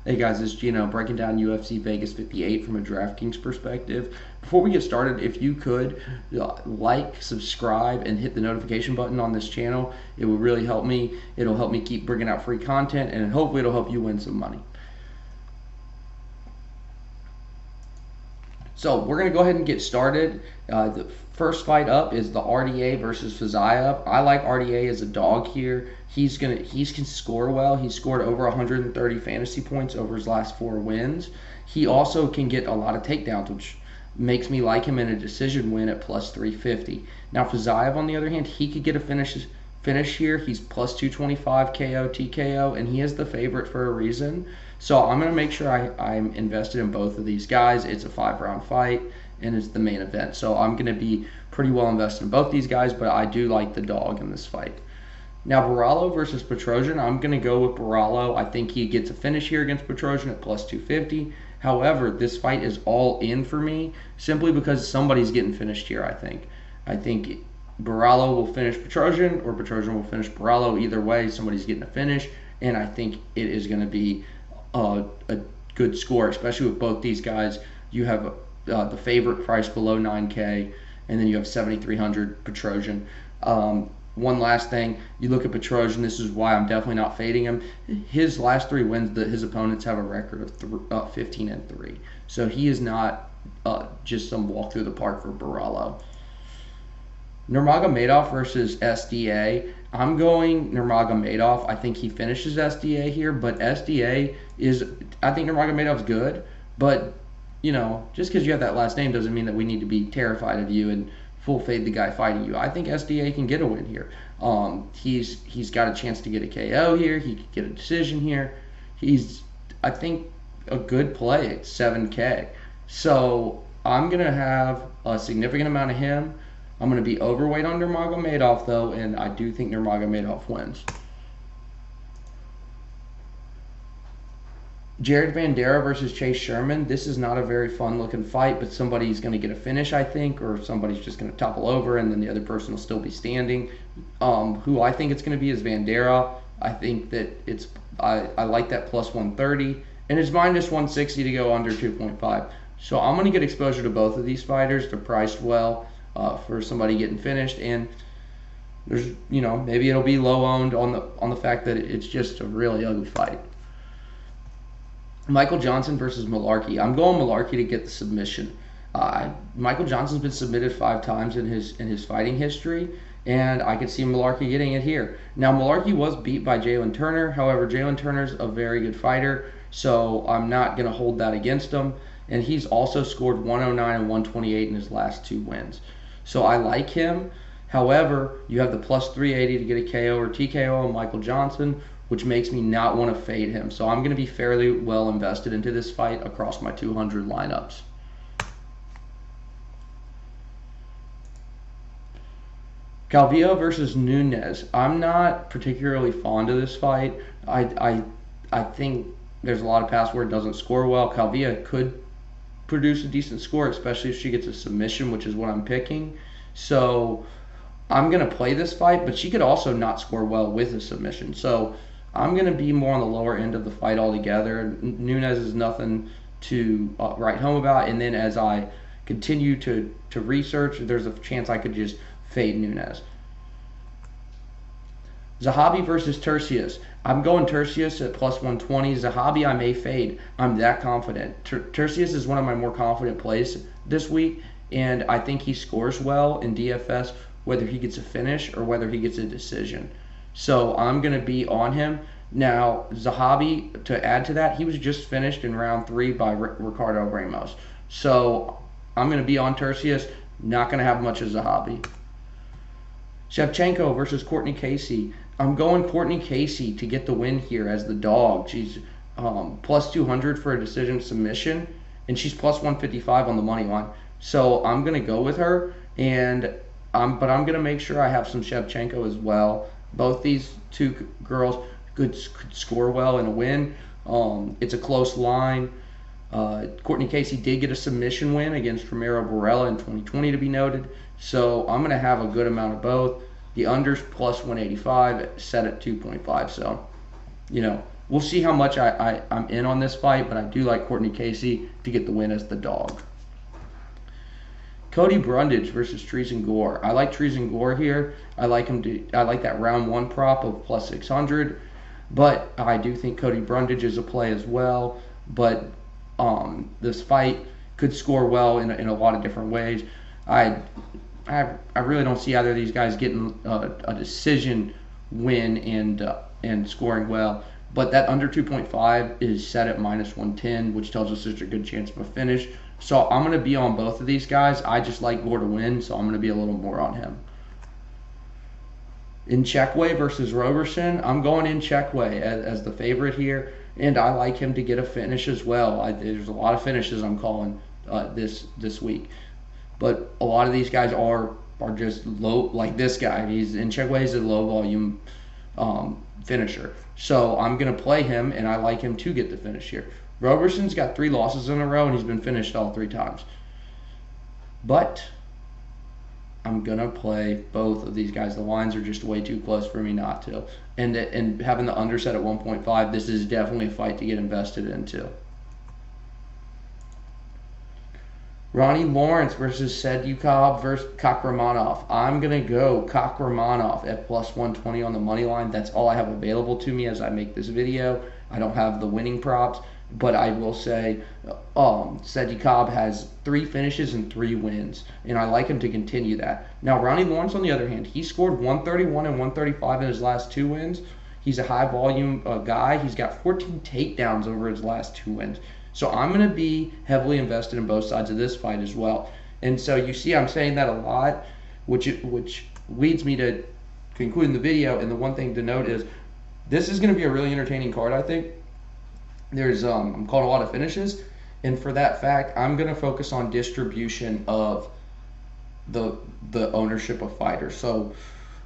Hey guys, it's Gino breaking down UFC Vegas 58 from a DraftKings perspective. Before we get started, if you could like, subscribe, and hit the notification button on this channel, it would really help me. It'll help me keep bringing out free content, and hopefully it'll help you win some money. So we're going to go ahead and get started. The first fight up is the RDA versus Fiziev. I like RDA as a dog here. He can score well. He scored over 130 fantasy points over his last 4 wins. He also can get a lot of takedowns, which makes me like him in a decision win at plus 350. Now Fiziev, on the other hand, he could get a finish here. He's plus 225 KO, TKO, and he is the favorite for a reason. So I'm going to make sure I'm invested in both of these guys. It's a 5-round fight, and it's the main event. So I'm going to be pretty well invested in both these guys, but I do like the dog in this fight. Now, Barallo versus Petrosian, I'm going to go with Barallo. I think he gets a finish here against Petrosian at plus 250. However, this fight is all in for me simply because somebody's getting finished here, I think. I think Barallo will finish Petrosian, or Petrosian will finish Barallo. Either way, somebody's getting a finish, and I think it is going to be a good score, especially with both these guys. You have the favorite price below 9K, and then you have 7,300 Petrosian. One last thing, you look at Petrosian, this is why I'm definitely not fading him. His last 3 wins, his opponents have a record of 15-3. So he is not just some walk through the park for Barallo. Nurmagomedov versus SDA. I'm going Nurmagomedov. I think he finishes SDA here, but SDA I think Nurmagomedov's good, but, just because you have that last name doesn't mean that we need to be terrified of you and full fade the guy fighting you. I think SDA can get a win here. He's got a chance to get a KO here. He could get a decision here. He's, I think, a good play at 7K. So I'm going to have a significant amount of him. I'm going to be overweight on Nurmagomedov, though, and I do think Nurmagomedov wins. Jared Vanderaa versus Chase Sherman. This is not a very fun-looking fight, but somebody's going to get a finish, I think, or somebody's just going to topple over, and then the other person will still be standing. Who I think it's going to be is Vanderaa. I think that I like that plus 130, and it's minus 160 to go under 2.5. So I'm going to get exposure to both of these fighters. They're priced well for somebody getting finished, and there's maybe it'll be low owned on the fact that it's just a really ugly fight. Michael Johnson versus Malarkey. I'm going Malarkey to get the submission. Michael Johnson's been submitted 5 times in his fighting history, and I could see Malarkey getting it here. Now, Malarkey was beat by Jalen Turner. However, Jalen Turner's a very good fighter, so I'm not going to hold that against him. And he's also scored 109 and 128 in his last 2 wins. So I like him. However, you have the plus 380 to get a KO or TKO on Michael Johnson, which makes me not want to fade him. So I'm going to be fairly well invested into this fight across my 200 lineups. Calvillo versus Nunes. I'm not particularly fond of this fight. I think there's a lot of pass where it doesn't score well. Calvillo could produce a decent score, especially if she gets a submission, which is what I'm picking. So I'm going to play this fight, but she could also not score well with a submission. So I'm going to be more on the lower end of the fight altogether. Nunes is nothing to write home about. And then as I continue to research, there's a chance I could just fade Nunes. Zahabi versus Tercius. I'm going Tercius at plus 120. Zahabi I may fade. I'm that confident. Tercius is one of my more confident plays this week, and I think he scores well in DFS, whether he gets a finish or whether he gets a decision. So I'm going to be on him. Now, Zahabi, to add to that, he was just finished in round 3 by Ricardo Ramos. So I'm going to be on Tercius, not going to have much of Zahabi. Shevchenko versus Courtney Casey. I'm going Courtney Casey to get the win here as the dog. She's plus 200 for a decision submission, and she's plus 155 on the money line. So I'm going to go with her, but I'm going to make sure I have some Shevchenko as well. Both these 2 girls could score well in a win. It's a close line. Courtney Casey did get a submission win against Romero Barella in 2020 to be noted. So I'm going to have a good amount of both. The under's plus 185, set at 2.5. So, we'll see how much I'm in on this fight, but I do like Courtney Casey to get the win as the dog. Cody Brundage versus Treason Gore. I like Treason Gore here. I like that round 1 prop of plus 600, but I do think Cody Brundage is a play as well. But this fight could score well in a lot of different ways. I really don't see either of these guys getting a decision win and scoring well. But that under 2.5 is set at minus 110, which tells us there's a good chance of a finish. So I'm going to be on both of these guys. I just like Gore to win, so I'm going to be a little more on him. In Chekway versus Roberson, I'm going in Chekway as the favorite here, and I like him to get a finish as well. There's a lot of finishes I'm calling this week, but a lot of these guys are just low, like this guy. He's in Chekway is a low volume finisher, so I'm going to play him, and I like him to get the finish here. Roberson's got 3 losses in a row, and he's been finished all 3 times. But I'm going to play both of these guys. The lines are just way too close for me not to. And having the under set at 1.5, this is definitely a fight to get invested into. Ronnie Lawrence versus Sedukov versus Kakramanov. I'm going to go Kakramanov at plus 120 on the money line. That's all I have available to me as I make this video. I don't have the winning props, but I will say Sedukov has 3 finishes and 3 wins, and I like him to continue that. Now, Ronnie Lawrence, on the other hand, he scored 131 and 135 in his last 2 wins. He's a high-volume guy. He's got 14 takedowns over his last 2 wins. So I'm going to be heavily invested in both sides of this fight as well. And so you see I'm saying that a lot, which leads me to concluding the video. And the one thing to note is this is going to be a really entertaining card, I think. There's I'm calling a lot of finishes. And for that fact, I'm going to focus on distribution of the ownership of fighters. So,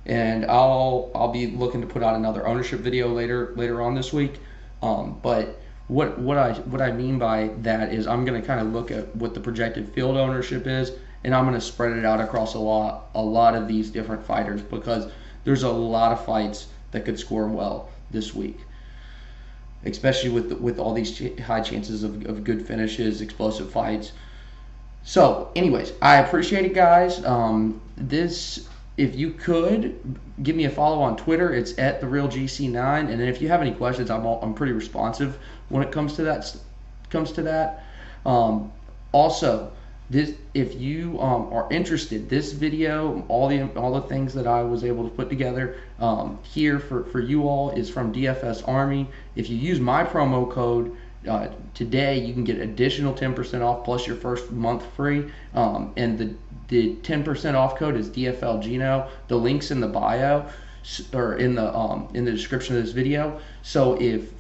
and I'll be looking to put out another ownership video later on this week. But what I mean by that is I'm going to kind of look at what the projected field ownership is, and I'm going to spread it out across a lot of these different fighters, because there's a lot of fights that could score well this week, especially with all these high chances of good finishes, explosive fights. So anyways, I appreciate it, guys. If you could give me a follow on Twitter, it's at TheRealGC9. And then if you have any questions, I'm pretty responsive when it comes to that. Also, if you are interested, this video, all the things that I was able to put together here for you all is from DFS Army. If you use my promo code today, you can get additional 10% off plus your first month free. And the 10% off code is DFL Gino. The link's in the bio or in the description of this video. So if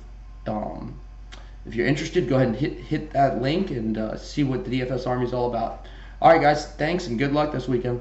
you're interested, go ahead and hit that link and see what the DFS Army is all about. All right, guys, thanks and good luck this weekend.